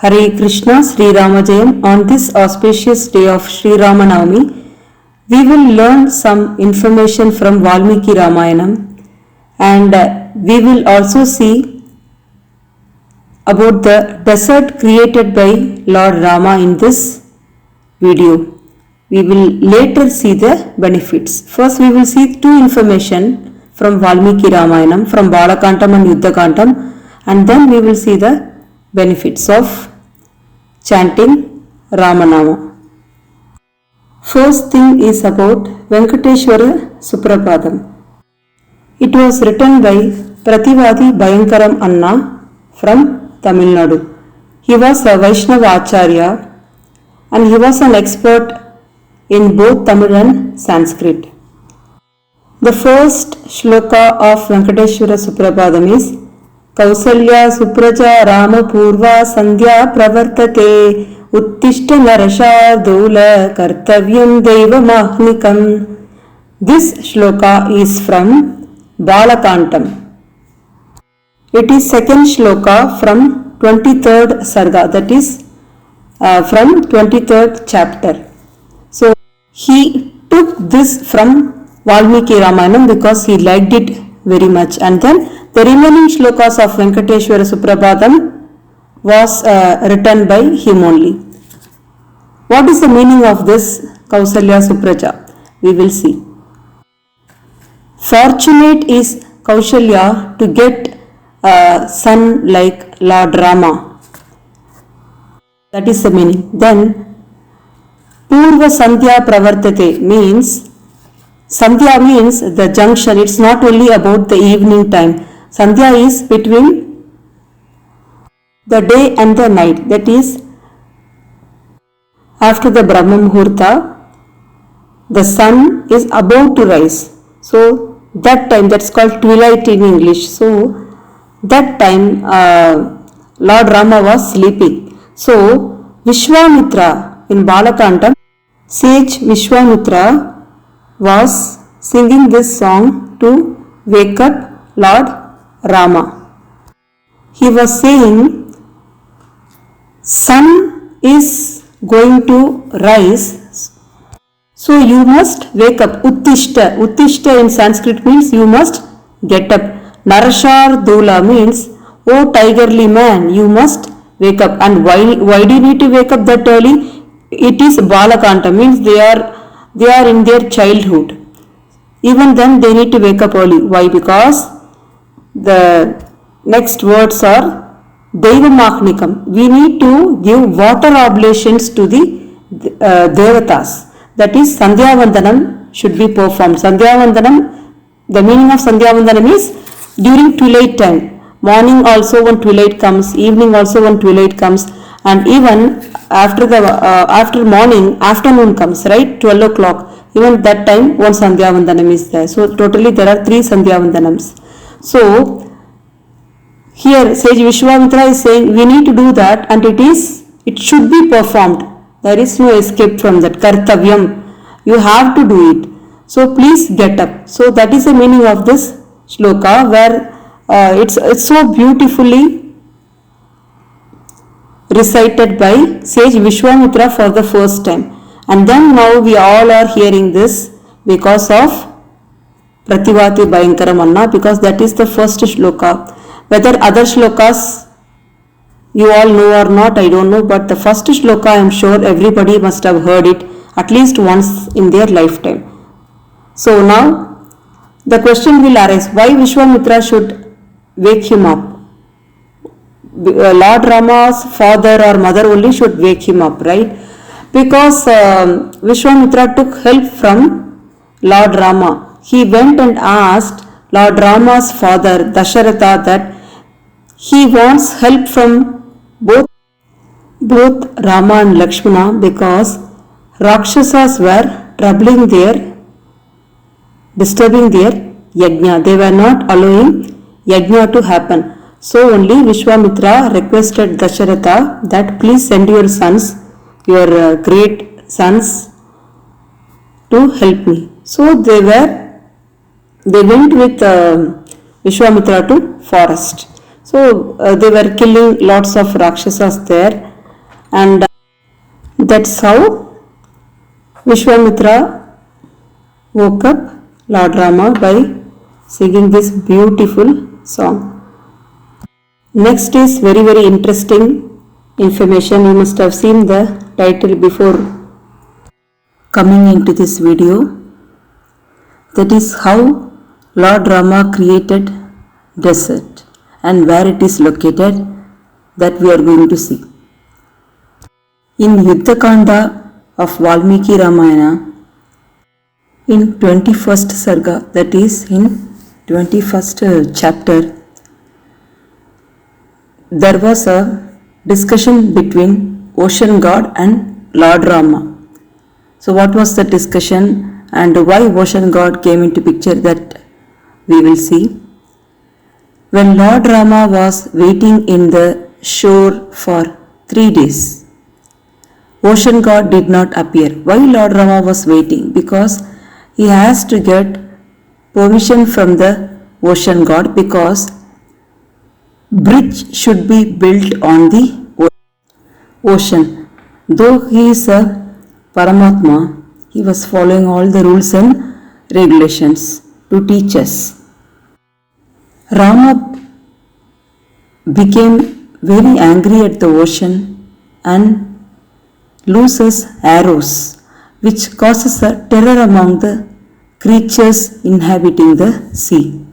Hare Krishna, Sri Rama Jayam. On this auspicious day of Sri Ramanavami, we will learn some information from Valmiki Ramayanam, and we will also see about the desert created by Lord Rama in this video. We will later see the benefits. First we will see two information from Valmiki Ramayanam, from Balakantam and Yuddhakantam, and then we will see the benefits of chanting Ramanama. First thing is about Venkateshwara Suprapadam. It was written by Prativadi Bhayankaram Anna from Tamil Nadu. He was a Vaishnava Acharya and he was an expert in both Tamil and Sanskrit. The first shloka of Venkateshwara Suprapadam is Kausalya Supraja Rama Purva Sandhya Pravartate Uttishta Narashardula Kartavyam Deva Mahnikam. This shloka is from Balakantam. It is second shloka from 23rd Sarga, that is from 23rd chapter. So he took this from Valmiki Ramayanam because he liked it very much, and then the remaining shlokas of Venkateshwara Suprapadam was written by him only. What is the meaning of this Kausalya Supraja? We will see. Fortunate is Kausalya to get a son like Lord Rama. That is the meaning. Then Purva Sandhya Pravartate means, Sandhya means the junction. It's not only about the evening time. Sandhya is between the day and the night. That is after the Brahma Muhurta, the sun is about to rise. So that time, that's called twilight in English. So that time Lord Rama was sleeping. So Vishwamitra in Balakantam, sage Vishwamitra was singing this song to wake up Lord Rama. He was saying, sun is going to rise, so you must wake up. Uttishta. Uttishta in Sanskrit means you must get up. Narashar Dula means, oh tigerly man, you must wake up. And why do you need to wake up that early? It is Balakanta, means they are in their childhood. Even then they need to wake up early. Why? Because the next words are Deva Mahnikam. We need to give water oblations to the Devatas. That is, Sandhya Vandanam should be performed. Sandhya Vandanam, the meaning of Sandhya Vandanam is during twilight time. Morning also when twilight comes, evening also when twilight comes, and even after morning, afternoon comes, right? 12 o'clock. Even that time one Sandhya Vandanam is there. So totally there are 3 Sandhya Vandanams. So here sage Vishwamitra is saying we need to do that, and it should be performed. There is no escape from that. Kartavyam. You have to do it. So please get up. So that is the meaning of this shloka, where it's so beautifully recited by sage Vishwamitra for the first time. And then now we all are hearing this because of Prativadi Bhayankaram Anna, because that is the first shloka. Whether other shlokas you all know or not, I don't know, but the first shloka I am sure everybody must have heard it at least once in their lifetime. So now the question will arise, why Vishwamitra should wake him up? Lord Rama's father or mother only should wake him up, right? Because Vishwamitra took help from Lord Rama. He went and asked Lord Rama's father Dasharatha that he wants help from both Rama and Lakshmana, because Rakshasas were disturbing their yajna. They were not allowing yajna to happen. So only Vishwamitra requested Dasharatha that please send your sons, your great sons, to help me. So they went with Vishwamitra to forest. So they were killing lots of Rakshasas there, and that's how Vishwamitra woke up Lord Rama by singing this beautiful song. Next is very interesting information. You must have seen the title before coming into this video. That is how Lord Rama created desert and where it is located, that we are going to see. In Yuddhakanda of Valmiki Ramayana, in 21st Sarga, that is in 21st chapter, there was a discussion between Ocean God and Lord Rama. So what was the discussion and why Ocean God came into picture, that we will see. When Lord Rama was waiting in the shore for 3 days, Ocean God did not appear. Why Lord Rama was waiting? Because he has to get permission from the Ocean God, because bridge should be built on the ocean. Though he is a Paramatma, he was following all the rules and regulations to teach us. Rama became very angry at the ocean and loses arrows, which causes a terror among the creatures inhabiting the sea.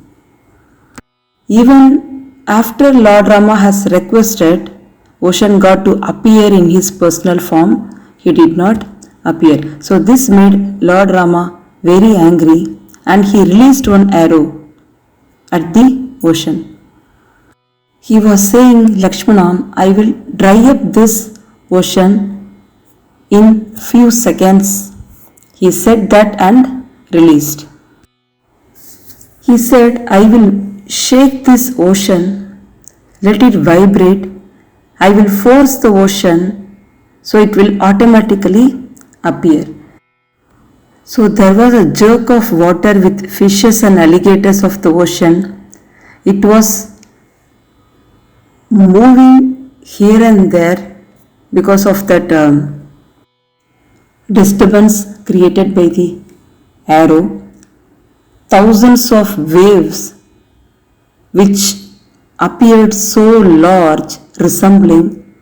Even after Lord Rama has requested Ocean God to appear in his personal form, he did not appear. So this made Lord Rama very angry, and he released one arrow at the ocean. He was saying, Lakshmana, I will dry up this ocean in few seconds. He said that and released. He said, I will shake this ocean, let it vibrate. I will force the ocean so it will automatically appear. So there was a jerk of water with fishes and alligators of the ocean. It was moving here and there because of that disturbance created by the arrow. Thousands of waves which appeared so large, resembling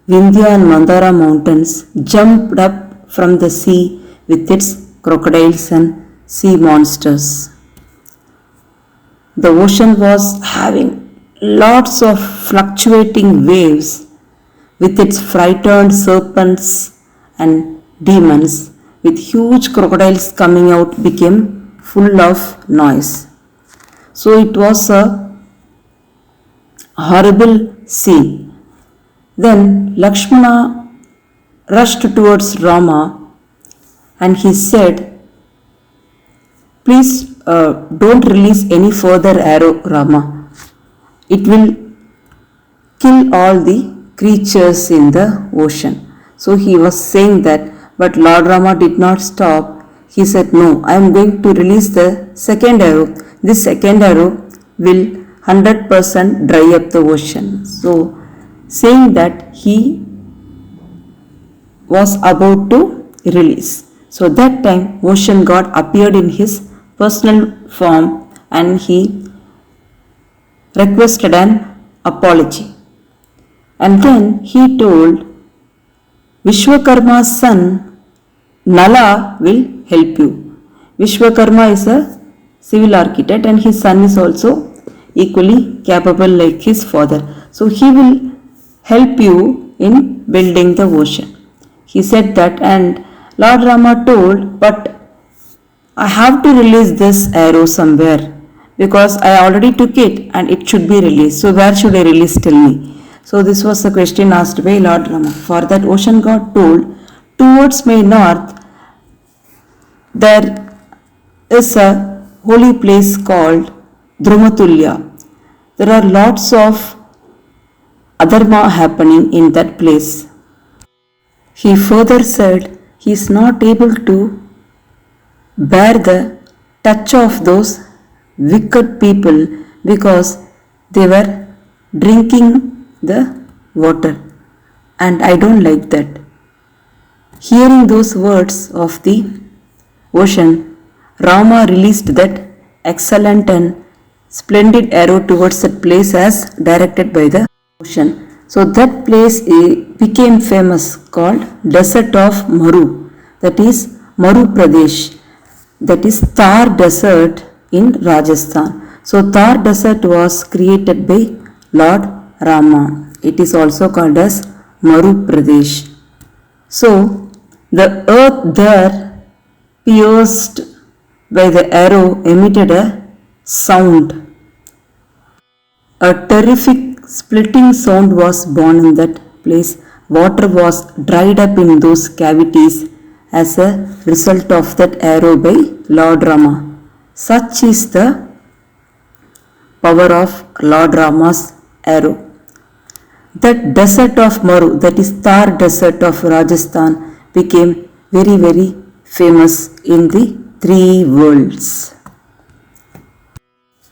Vindhya and Mandara mountains, jumped up from the sea with its crocodiles and sea monsters. The ocean was having lots of fluctuating waves with its frightened serpents and demons, with huge crocodiles coming out, became full of noise. So it was a horrible scene. Then Lakshmana rushed towards Rama and he said, please don't release any further arrow, Rama. It will kill all the creatures in the ocean. So he was saying that, but Lord Rama did not stop. He said, no, I am going to release the second arrow. This second arrow will 100% dry up the ocean. So saying that, he was about to release. So that time Ocean God appeared in his personal form and he requested an apology. And then he told, Vishwakarma's son Nala will help you. Vishwakarma is a civil architect and his son is also equally capable like his father. So he will help you in building the ocean. He said that, and Lord Rama told, but I have to release this arrow somewhere because I already took it and it should be released. So where should I release? Tell me. So this was a question asked by Lord Rama. For that Ocean God told, towards my north there is a holy place called Dhrumatulya. There are lots of adharma happening in that place. He further said he is not able to bear the touch of those wicked people because they were drinking the water. and I don't like that. Hearing those words of the ocean, Rama released that excellent and splendid arrow towards that place as directed by the ocean. So that place became famous, called Desert of Maru, that is Maru Pradesh, that is Thar Desert in Rajasthan. So Thar Desert was created by Lord Rama. It is also called as Maru Pradesh. So the earth there, pierced by the arrow, emitted a sound. A terrific splitting sound was born in that place. Water was dried up in those cavities as a result of that arrow by Lord Rama. Such is the power of Lord Rama's arrow. That desert of Maru, that is Thar Desert of Rajasthan, became very, very famous in the three worlds.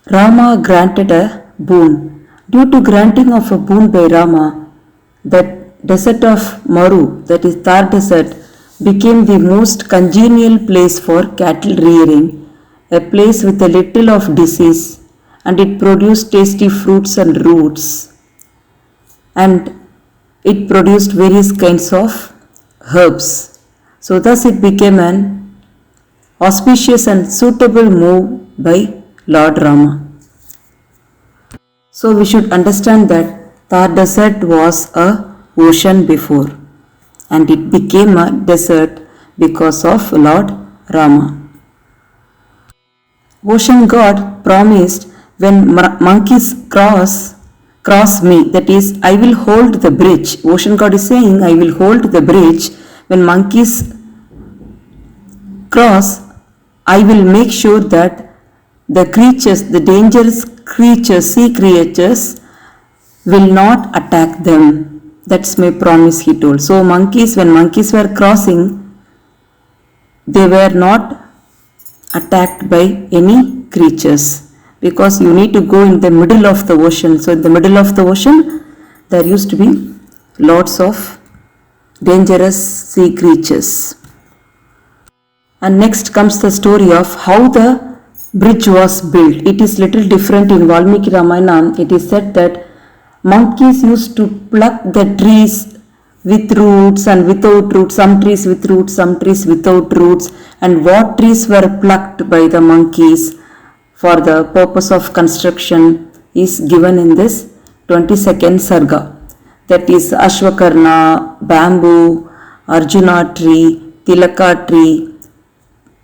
Rama granted a boon. Due to granting of a boon by Rama, that desert of Maru, that is Thar Desert, became the most congenial place for cattle rearing, a place with a little of disease, and it produced tasty fruits and roots, and it produced various kinds of herbs. So thus it became an auspicious and suitable move by Lord Rama. So we should understand that Thar Desert was a ocean before, and it became a desert because of Lord Rama. Ocean God promised, when monkeys cross me, that is, I will hold the bridge. Ocean God is saying, I will hold the bridge. When monkeys cross, I will make sure that the creatures, the dangerous creatures, sea creatures, will not attack them. That's my promise, he told. So monkeys, when monkeys were crossing, they were not attacked by any creatures, because you need to go in the middle of the ocean. So in the middle of the ocean, there used to be lots of dangerous sea creatures. And next comes the story of how the bridge was built. It is little different in Valmiki Ramayana. It is said that monkeys used to pluck the trees with roots and without roots, some trees with roots, some trees without roots, and what trees were plucked by the monkeys for the purpose of construction is given in this 22nd Sarga. That is Ashwakarna, bamboo, Arjuna tree, Tilaka tree,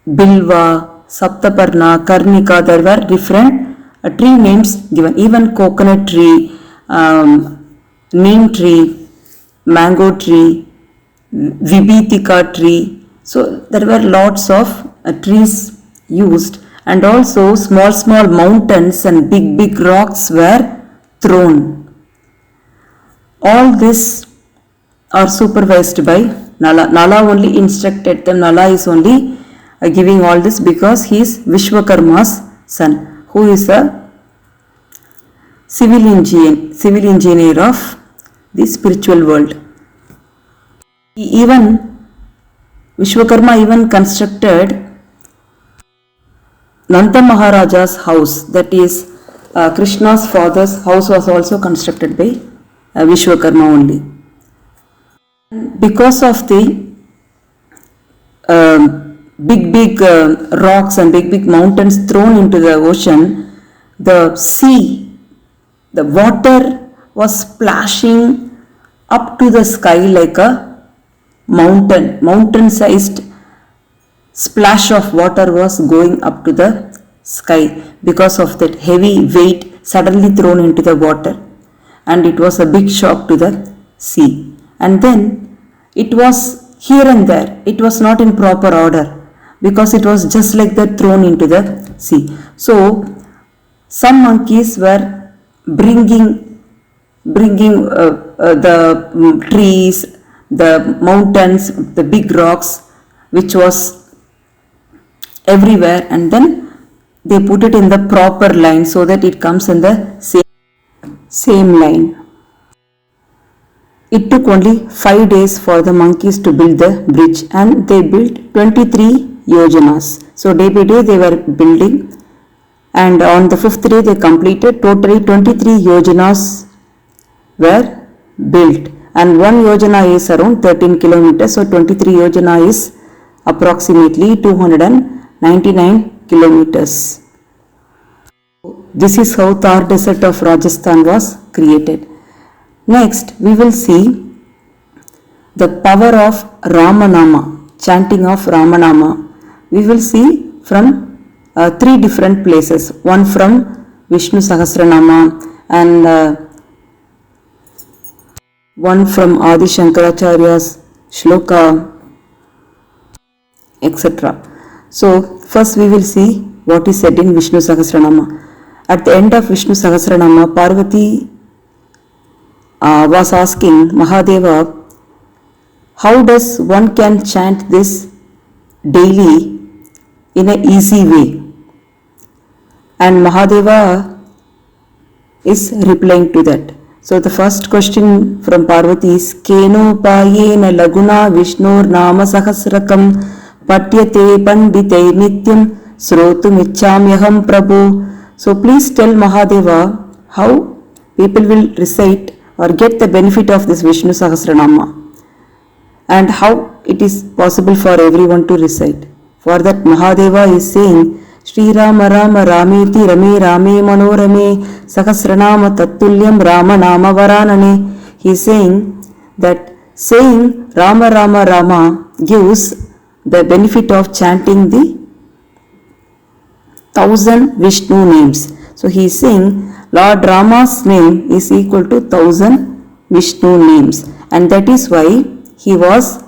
Bilva, Saptaparna, Karnika. There were different tree names given. Even coconut tree, neem tree, mango tree, Vibhitika tree. So there were lots of trees used, and also small mountains and big rocks were thrown. All this are supervised by Nala. Nala only instructed them. Nala is only giving all this because he is Vishwakarma's son, who is a civil engineer of the spiritual world. Vishwakarma even constructed Nanda Maharaja's house, that is Krishna's father's house, was also constructed by Vishwakarma only. Because of the big rocks and big mountains thrown into the ocean, the sea, the water was splashing up to the sky like a mountain-sized splash of water was going up to the sky because of that heavy weight suddenly thrown into the water, and it was a big shock to the sea. And then it was here and there, it was not in proper order because it was just like that thrown into the sea. So some monkeys were bringing the trees, the mountains, the big rocks which was everywhere, and then they put it in the proper line so that it comes in the same line. It took only 5 days for the monkeys to build the bridge, and they built 23 yojanas. So day by day they were building, and on the 5th day they completed. Totally 23 yojanas were built, and one yojana is around 13 kilometers. So 23 yojana is approximately 299 kilometers. This is how Thar desert of Rajasthan was created. Next, we will see the power of Ramanama, chanting of Ramanama. We will see from 3 different places. One from Vishnu Sahasranama, and one from Adi Shankaracharya's Shloka, etc. So, first we will see what is said in Vishnu Sahasranama. At the end of Vishnu Sahasranama, Parvati was asking Mahadeva, how does one can chant this daily in an easy way? And Mahadeva is replying to that. So the first question from Parvati is, Keno payena laguna Vishnur nama sahasrakam patyate pandite nityam srotum icchamyaham prabhu. So please tell Mahadeva how people will recite or get the benefit of this Vishnu Sahasranama, and how it is possible for everyone to recite. For that Mahadeva is saying, Shri Rama Rama Rameti Rame Rame Manorame Sahasranama Tattulyam Rama Nama Varanane. He is saying that saying Rama Rama Rama gives the benefit of chanting the 1000 Vishnu names. So he is saying Lord Rama's name is equal to 1000 Vishnu names, and that is why he was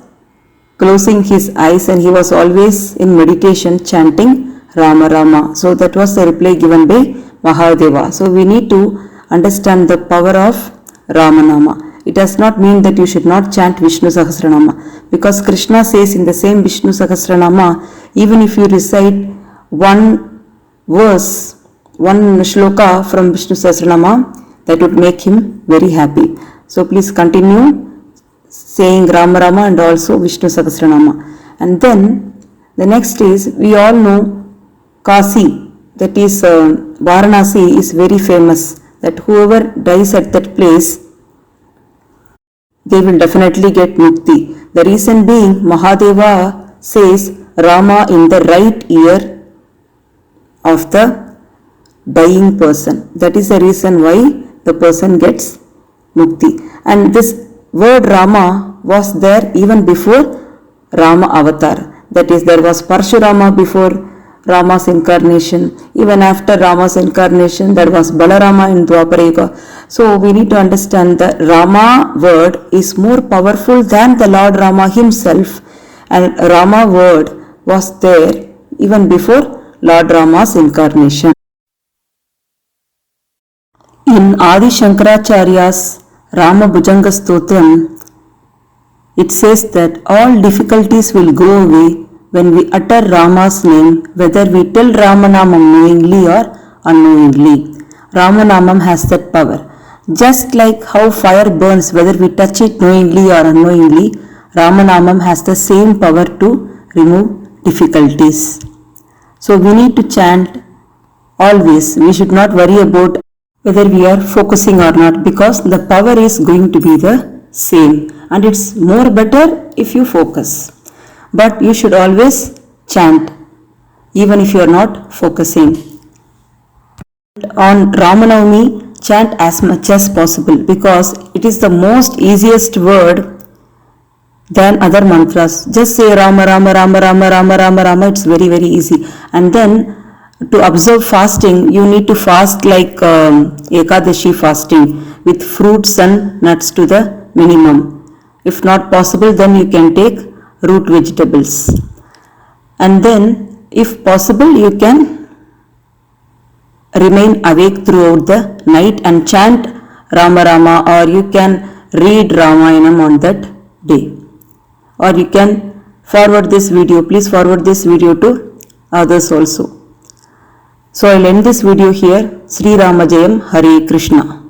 closing his eyes and he was always in meditation chanting Rama Rama. So that was the reply given by Mahadeva. So we need to understand the power of Ramanama. It does not mean that you should not chant Vishnu Sahasranama, because Krishna says in the same Vishnu Sahasranama, even if you recite one verse, one shloka from Vishnu Sahasranama, that would make him very happy. So please continue saying Rama Rama and also Vishnu Sahasranama. And then the next is, we all know Kasi, that is Varanasi is very famous, that whoever dies at that place, they will definitely get mukti. The reason being, Mahadeva says Rama in the right ear of the dying person. That is the reason why the person gets mukti. And this word Rama was there even before Rama avatar. That is, there was Parshurama before Rama's incarnation. Even after Rama's incarnation, there was Balarama in Dwapara Yuga. So we need to understand that Rama word is more powerful than the Lord Rama himself, and Rama word was there even before Lord Rama's incarnation. In Adi Shankaracharya's Rama Bhujanga Stotram, it says that all difficulties will go away when we utter Rama's name, whether we tell Ramanamam knowingly or unknowingly. Ramanamam has that power. Just like how fire burns whether we touch it knowingly or unknowingly, Ramanamam has the same power to remove difficulties. So we need to chant always. We should not worry about whether we are focusing or not, because the power is going to be the same, and it's more better if you focus. But you should always chant even if you are not focusing. On Ramanavami, chant as much as possible, because it is the most easiest word than other mantras. Just say Rama Rama Rama Rama Rama Rama Rama. It's very very easy. And then to observe fasting, you need to fast like Ekadashi fasting, with fruits and nuts to the minimum. If not possible, then you can take root vegetables. And then if possible, you can remain awake throughout the night and chant Rama Rama, or you can read Ramayanam on that day. Or you can forward this video. Please forward this video to others also. So I'll end this video here. Sri Rama Jayam, Hare Krishna.